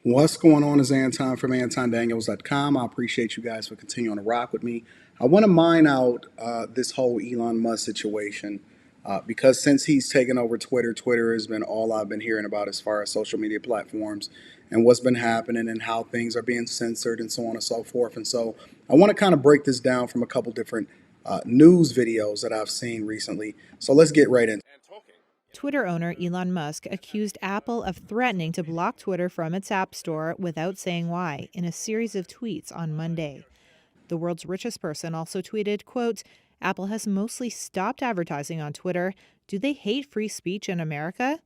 What's going on is Anton from AntonDaniels.com. I appreciate you guys for continuing to rock with me. I want to mine out this whole Elon Musk situation because since he's taken over Twitter, Twitter has been all I've been hearing about as far as social media platforms and what's been happening and how things are being censored and so on and so forth. And so I want to kind of break this down from a couple different news videos that I've seen recently. So let's get right into it. Twitter owner Elon Musk accused Apple of threatening to block Twitter from its App Store without saying why in a series of tweets on Monday. The world's richest person also tweeted, quote, Apple has mostly stopped advertising on Twitter. Do they hate free speech in America?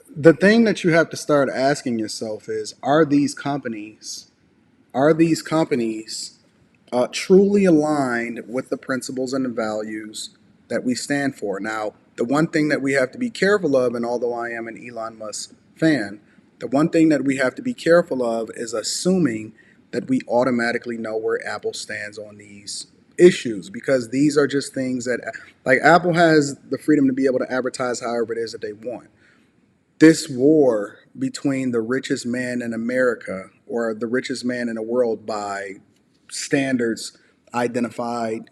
The thing that you have to start asking yourself is, are these companies truly aligned with the principles and the values that we stand for? Now, the one thing that we have to be careful of, and although I am an Elon Musk fan, the one thing that we have to be careful of is assuming that we automatically know where Apple stands on these issues, because these are just things that, like, Apple has the freedom to be able to advertise however it is that they want. This war between the richest man in America or the richest man in the world by standards identified,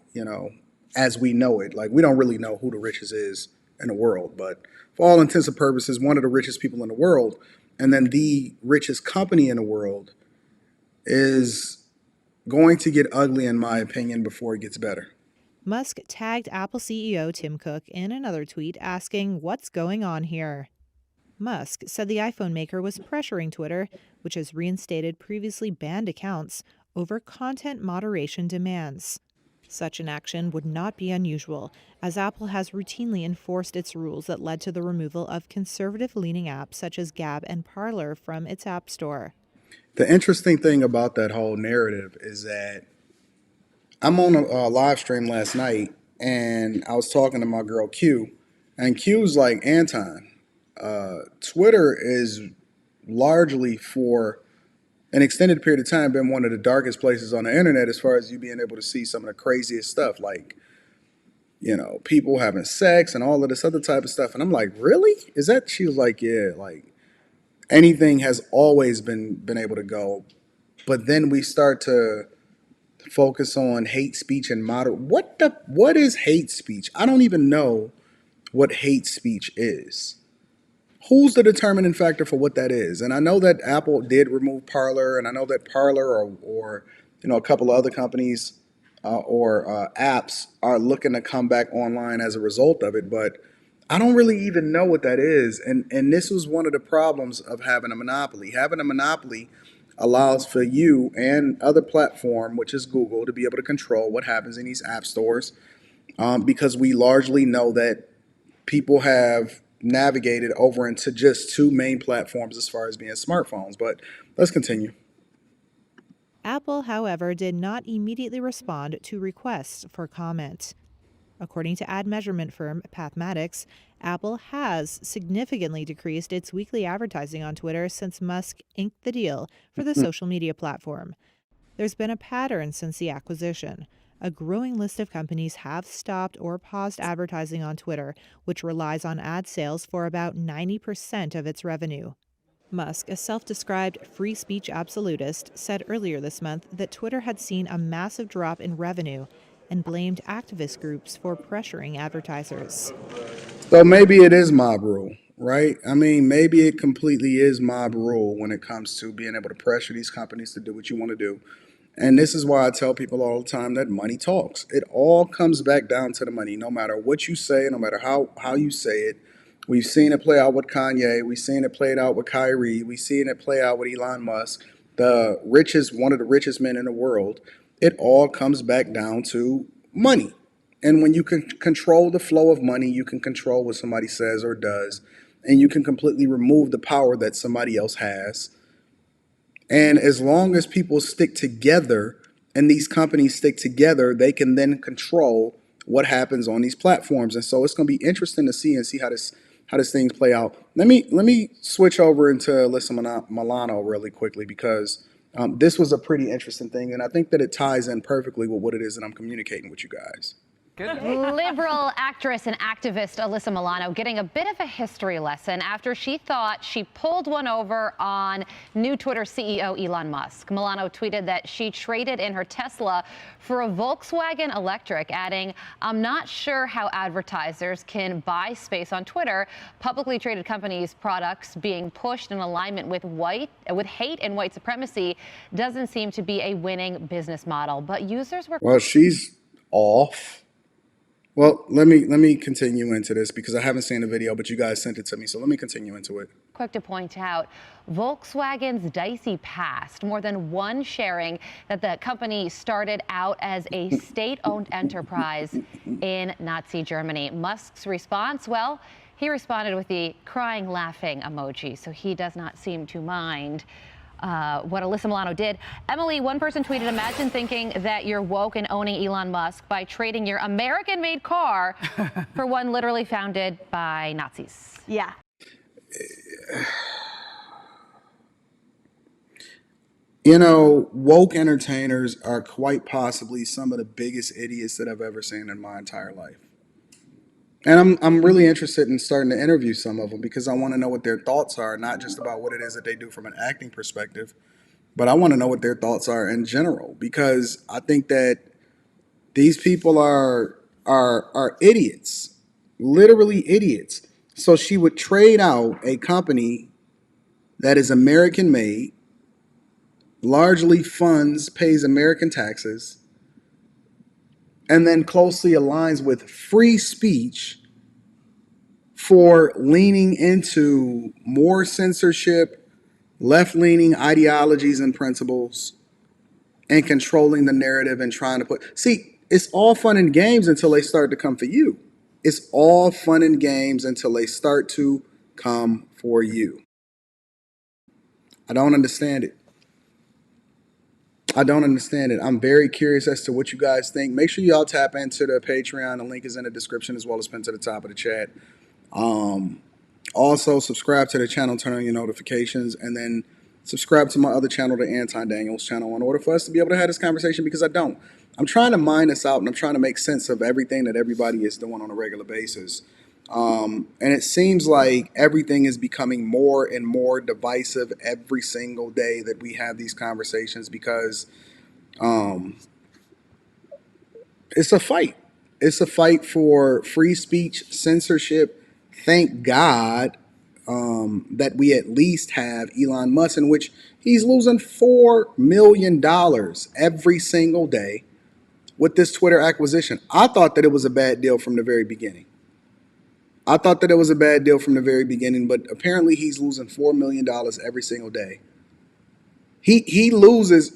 as we know it. Like, we don't really know who the richest is in the world, but for all intents and purposes, one of the richest people in the world, and then the richest company in the world, is going to get ugly, in my opinion, before it gets better. Musk tagged Apple CEO Tim Cook in another tweet asking, what's going on here? Musk said the iPhone maker was pressuring Twitter, which has reinstated previously banned accounts, over content moderation demands. Such an action would not be unusual, as Apple has routinely enforced its rules that led to the removal of conservative-leaning apps such as Gab and Parler from its App Store. The interesting thing about that whole narrative is that I'm on a live stream last night and I was talking to my girl Q, and Q's like, Anton, Twitter is largely for an extended period of time been one of the darkest places on the internet as far as you being able to see some of the craziest stuff, like, people having sex and all of this other type of stuff. And I'm like, really? Is that? She was like, yeah, like anything has always been able to go. But then we start to focus on hate speech and what is hate speech? I don't even know what hate speech is. Who's the determining factor for what that is? And I know that Apple did remove Parler, and I know that Parler or a couple of other companies or apps are looking to come back online as a result of it. But I don't really even know what that is. And this was one of the problems of having a monopoly. Having a monopoly allows for you and other platform, which is Google, to be able to control what happens in these app stores, because we largely know that people have navigated over into just two main platforms as far as being smartphones. But let's continue. Apple, however, did not immediately respond to requests for comment. According to ad measurement firm Pathmatics, Apple has significantly decreased its weekly advertising on Twitter since Musk inked the deal for the social media platform. There's been a pattern since the acquisition. A growing list of companies have stopped or paused advertising on Twitter, which relies on ad sales for about 90% of its revenue. Musk, a self-described free speech absolutist, said earlier this month that Twitter had seen a massive drop in revenue and blamed activist groups for pressuring advertisers. So maybe it is mob rule, right? I mean, maybe it completely is mob rule when it comes to being able to pressure these companies to do what you want to do. And this is why I tell people all the time that money talks. It all comes back down to the money, no matter what you say, no matter how you say it. We've seen it play out with Kanye. We've seen it played out with Kyrie. We've seen it play out with Elon Musk, one of the richest men in the world. It all comes back down to money. And when you can control the flow of money, you can control what somebody says or does, and you can completely remove the power that somebody else has. And as long as people stick together and these companies stick together, they can then control what happens on these platforms. And so it's going to be interesting to see how this things play out. Let me switch over into Alyssa Milano really quickly, because this was a pretty interesting thing, and I think that it ties in perfectly with what it is that I'm communicating with you guys. Liberal actress and activist Alyssa Milano getting a bit of a history lesson after she thought she pulled one over on new Twitter CEO Elon Musk. Milano tweeted that she traded in her Tesla for a Volkswagen Electric, adding, "I'm not sure how advertisers can buy space on Twitter. Publicly traded companies' products being pushed in alignment with hate and white supremacy doesn't seem to be a winning business model." But users were... Well, she's off. Well, let me continue into this because I haven't seen the video, but you guys sent it to me, so let me continue into it. Quick to point out Volkswagen's dicey past, more than one sharing that the company started out as a state-owned enterprise in Nazi Germany. Musk's response, well, he responded with the crying, laughing emoji, so he does not seem to mind what Alyssa Milano did. Emily, one person tweeted, "Imagine thinking that you're woke and owning Elon Musk by trading your American-made car for one literally founded by Nazis." Yeah. You know, woke entertainers are quite possibly some of the biggest idiots that I've ever seen in my entire life. And I'm really interested in starting to interview some of them because I want to know what their thoughts are, not just about what it is that they do from an acting perspective, but I want to know what their thoughts are in general because I think that these people are idiots, literally idiots. So she would trade out a company that is American made, largely funds, pays American taxes, and then closely aligns with free speech for leaning into more censorship, left-leaning ideologies and principles, and controlling the narrative and trying to put... See, it's all fun and games until they start to come for you. It's all fun and games until they start to come for you. I don't understand it. I don't understand it. I'm very curious as to what you guys think. Make sure y'all tap into the Patreon. The link is in the description as well as pinned to the top of the chat. Also, subscribe to the channel, turn on your notifications, and then subscribe to my other channel, the Anton Daniels channel, in order for us to be able to have this conversation because I don't. I'm trying to mine this out and I'm trying to make sense of everything that everybody is doing on a regular basis. And it seems like everything is becoming more and more divisive every single day that we have these conversations because it's a fight. It's a fight for free speech, censorship. Thank God that we at least have Elon Musk, in which he's losing $4 million every single day with this Twitter acquisition. I thought that it was a bad deal from the very beginning. But apparently he's losing $4 million every single day. He loses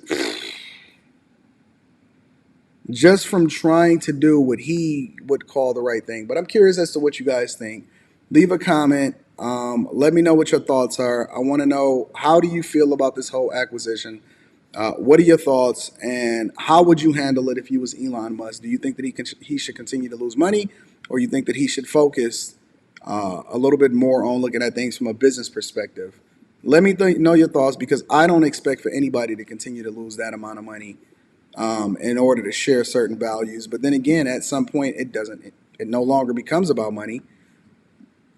just from trying to do what he would call the right thing. But I'm curious as to what you guys think. Leave a comment. Let me know what your thoughts are. I want to know, how do you feel about this whole acquisition? What are your thoughts, and how would you handle it if you was Elon Musk? Do you think that he should continue to lose money, or you think that he should focus a little bit more on looking at things from a business perspective? Let me know your thoughts because I don't expect for anybody to continue to lose that amount of money in order to share certain values. But then again, at some point, it no longer becomes about money.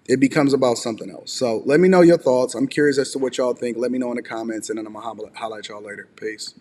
It becomes about something else. So let me know your thoughts. I'm curious as to what y'all think. Let me know in the comments, and then I'm going to holler at y'all later. Peace.